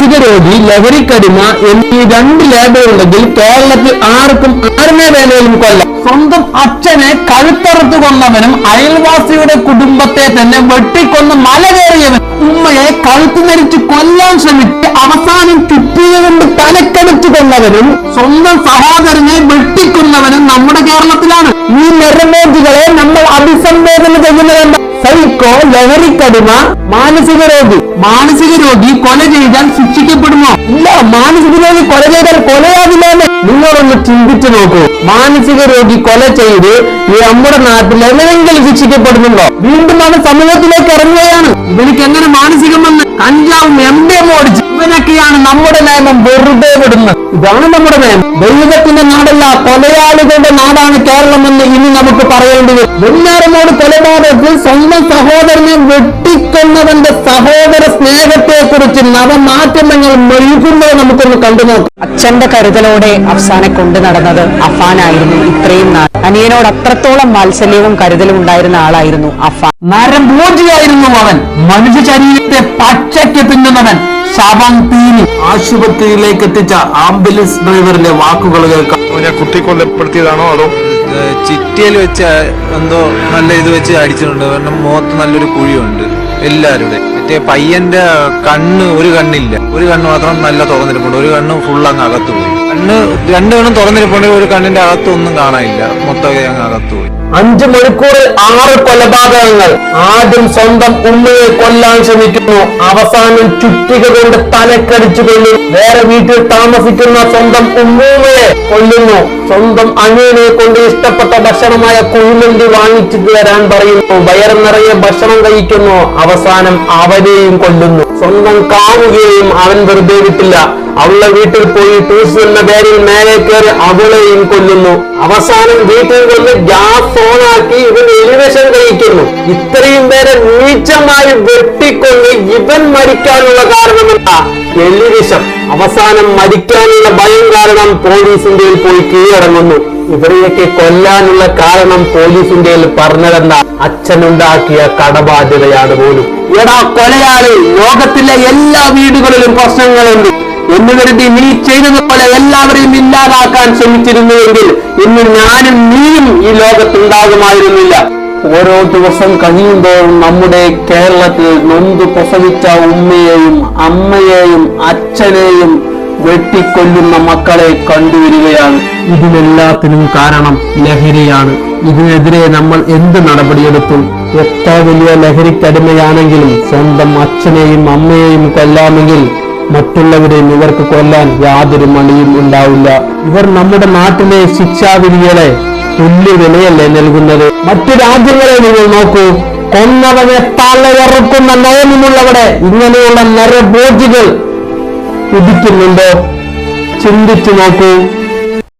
മാനസിക രോഗി, ലഹരിക്കടിമ എന്നീ 2 ലേബലുണ്ടെങ്കിൽ കേരളത്തിൽ ആരിനെ വേണേലും കൊല്ലാം. സ്വന്തം അച്ഛനെ കഴുത്തറുത്തു കൊന്നവനും അയൽവാസിയുടെ കുടുംബത്തെ തന്നെ വെട്ടിക്കൊന്ന് മല കയറിയവൻ, ഉമ്മയെ കഴുത്തു ധരിച്ച് കൊല്ലാൻ ശ്രമിച്ച് അവസാനം ചുറ്റിക കൊണ്ട് തലക്കടിച്ചു കൊന്നവനും സ്വന്തം സഹോദരനെ വെട്ടിക്കൊന്നവനും നമ്മുടെ കേരളത്തിലാണ്. ഈ നരമോജികളെ നമ്മൾ അഭിസംബോധന ചെയ്യുന്നതുണ്ട്. സൈക്കോ, ലഹരിക്കടിമ, മാനസിക രോഗി കൊല ചെയ്താൽ ശിക്ഷിക്കപ്പെടുമോ? ഇല്ല. മാനസിക രോഗി കൊല ചെയ്താൽ കൊലയാകില്ലെന്ന് നിങ്ങളൊന്ന് ചിന്തിച്ചു നോക്കൂ. മാനസിക രോഗി കൊല ചെയ്ത് ഈ നമ്മുടെ നാട്ടിൽ എവിടെയെങ്കിലും ശിക്ഷിക്കപ്പെടുന്നുണ്ടോ? വീണ്ടും അവൻ സമൂഹത്തിലേക്ക് ഇറങ്ങുകയാണ്. ഇവനിക്ക് എങ്ങനെ മാനസികം വന്ന് കഞ്ചാവും MDMA ഓടിച്ച് ഇവനൊക്കെയാണ് നമ്മുടെ നിയമം വെറുതെ വിടുന്നത്. ഇതാണ് നമ്മുടെ നിയമം. ദൈവത്തിന്റെ നാടല്ല, കൊലയാളികളുടെ നാടാണ് കേരളമെന്ന് ഇനി നമുക്ക് പറയേണ്ടി വരും. വെഞ്ഞാറമൂട് കൊലപാതകത്തിൽ സ്വന്തം സഹോദരനെ വെട്ടിക്കൊന്നവന്റെ സഹോദര സ്നേഹത്തെ കുറിച്ച് നവമാധ്യമങ്ങൾ മെഴുകുന്നത് നമുക്കൊന്ന് കണ്ടു നോക്കാം. അച്ഛന്റെ കരുതലോടെ അവസാനം കൊണ്ടു നടന്നത് അഫാനായിരുന്നു. ഇത്രയും നാൾ അനിയനോട് അത്രത്തോളം വാത്സല്യവും കരുതലും ഉണ്ടായിരുന്ന ആളായിരുന്നു അഫാൻ. നരഭോജിയായിരുന്നു അവൻ. മനുഷ്യ ശരീരത്തെ പച്ചയ്ക്ക് തിന്നുന്നവൻ. ശവം തീനി ആശുപത്രിയിലേക്ക് എത്തിച്ച ആംബുലൻസ് ഡ്രൈവറിന്റെ വാക്കുകൾ കേൾക്കാം. അവനെ കുത്തിക്കൊല്ലപ്പെടുത്തിയതാണോ അതോ ചിറ്റിയിൽ വെച്ച് എന്തോ നല്ല ഇത് വെച്ച് അടിച്ചിട്ടുണ്ട്. കാരണം മുഖത്ത് നല്ലൊരു കുഴിയുണ്ട് എല്ലാവരുടെ. മറ്റേ പയ്യന്റെ ഒരു കണ്ണില്ല, ഒരു കണ്ണ് മാത്രം നല്ല തുറന്നിരിപ്പുണ്ട്, ഒരു കണ്ണ് ഫുൾ അങ്ങ് അകത്തുപോയി. 2 കണ്ണും തുറന്നിരിപ്പുണ്ടെങ്കിൽ ഒരു കണ്ണിന്റെ അകത്തൊന്നും കാണാനില്ല, മൊത്തം അങ്ങ് അകത്തുപോയി. 5 മണിക്കൂറിൽ 6 കൊലപാതകങ്ങൾ. ആദ്യം സ്വന്തം ഉമ്മയെ കൊല്ലാൻ ശ്രമിക്കുന്നു, അവസാനം ചുറ്റിക കൊണ്ട് തലക്കടിച്ചു കൊല്ലുന്നു. വേറെ വീട്ടിൽ താമസിക്കുന്ന സ്വന്തം ഉമ്മയെ കൊല്ലുന്നു. സ്വന്തം അനിയനെ കൊണ്ട് ഇഷ്ടപ്പെട്ട ഭക്ഷണമായ കുഴിമന്തി വാങ്ങിച്ചു തരാൻ പറയുന്നു. വയറ് നിറയെ ഭക്ഷണം കഴിക്കുന്നു. അവസാനം അവനെയും കൊല്ലുന്നു. സ്വന്തം കാമുകയെയും അവൻ വെറുതെ വിട്ടില്ല. അവളുടെ വീട്ടിൽ പോയി ടൂസ് എന്ന പേരിൽ മേലെ കയറി അവളെയും കൊല്ലുന്നു. അവസാനം വീട്ടിൽ കൊണ്ട് ഗ്യാസ് ഓണാക്കി ഇവൻ എലിവേഷൻ കഴിക്കുന്നു. ഇത്രയും പേരെ നീച്ചമായി വെട്ടിക്കൊന്ന് ഇവൻ മരിക്കാനുള്ള കാരണമെന്താ? എലിവിഷം. അവസാനം മരിക്കാനുള്ള ഭയം കാരണം പോലീസിന്റെ പോയി കീഴടങ്ങുന്നു. ഇവരെയൊക്കെ കൊല്ലാനുള്ള കാരണം പോലീസിന്റെ പറഞ്ഞതെന്താ? അച്ഛനുണ്ടാക്കിയ കടബാധ്യതയാണ് പോലും. എടാ കൊലയാളി, ലോകത്തിലെ എല്ലാ വീടുകളിലും പ്രശ്നങ്ങളുണ്ട് എന്ന് കരുതി നീ ചെയ്തതുപോലെ എല്ലാവരെയും ഇല്ലാതാക്കാൻ ശ്രമിച്ചിരുന്നുവെങ്കിൽ ഇന്ന് ഞാനും നീയും ഈ ലോകത്തുണ്ടാകുമായിരുന്നില്ല. ഓരോ ദിവസം കഴിയുമ്പോഴും നമ്മുടെ കേരളത്തിൽ നൊന്ത് പ്രസവിച്ച ഉമ്മയെയും അമ്മയെയും അച്ഛനെയും വെട്ടിക്കൊല്ലുന്ന മക്കളെ കണ്ടുവരികയാണ്. ഇതിനെല്ലാത്തിനും കാരണം ലഹരിയാണ്. ഇതിനെതിരെ നമ്മൾ എന്ത് നടപടിയെടുത്തു? എത്ര വലിയ ലഹരിക്കടിമയാണെങ്കിലും സ്വന്തം അച്ഛനെയും അമ്മയെയും കൊല്ലാമെങ്കിൽ മറ്റുള്ളവരെയും ഇവർക്ക് കൊല്ലാൻ യാതൊരു മടിയും ഉണ്ടാവില്ല. ഇവർ നമ്മുടെ നാട്ടിലെ ശിക്ഷാവിധികളെ തുല്യ വിലയല്ലേ നൽകുന്നത്? മറ്റു രാജ്യങ്ങളെ നിങ്ങൾ നോക്കൂ. കൊന്നവനെ തലയറുക്കുന്ന നയമുള്ളവിടെ ഇങ്ങനെയുള്ള നരഭോജികൾ ഉദിക്കുന്നുണ്ടോ? ചിന്തിച്ചു നോക്കൂ.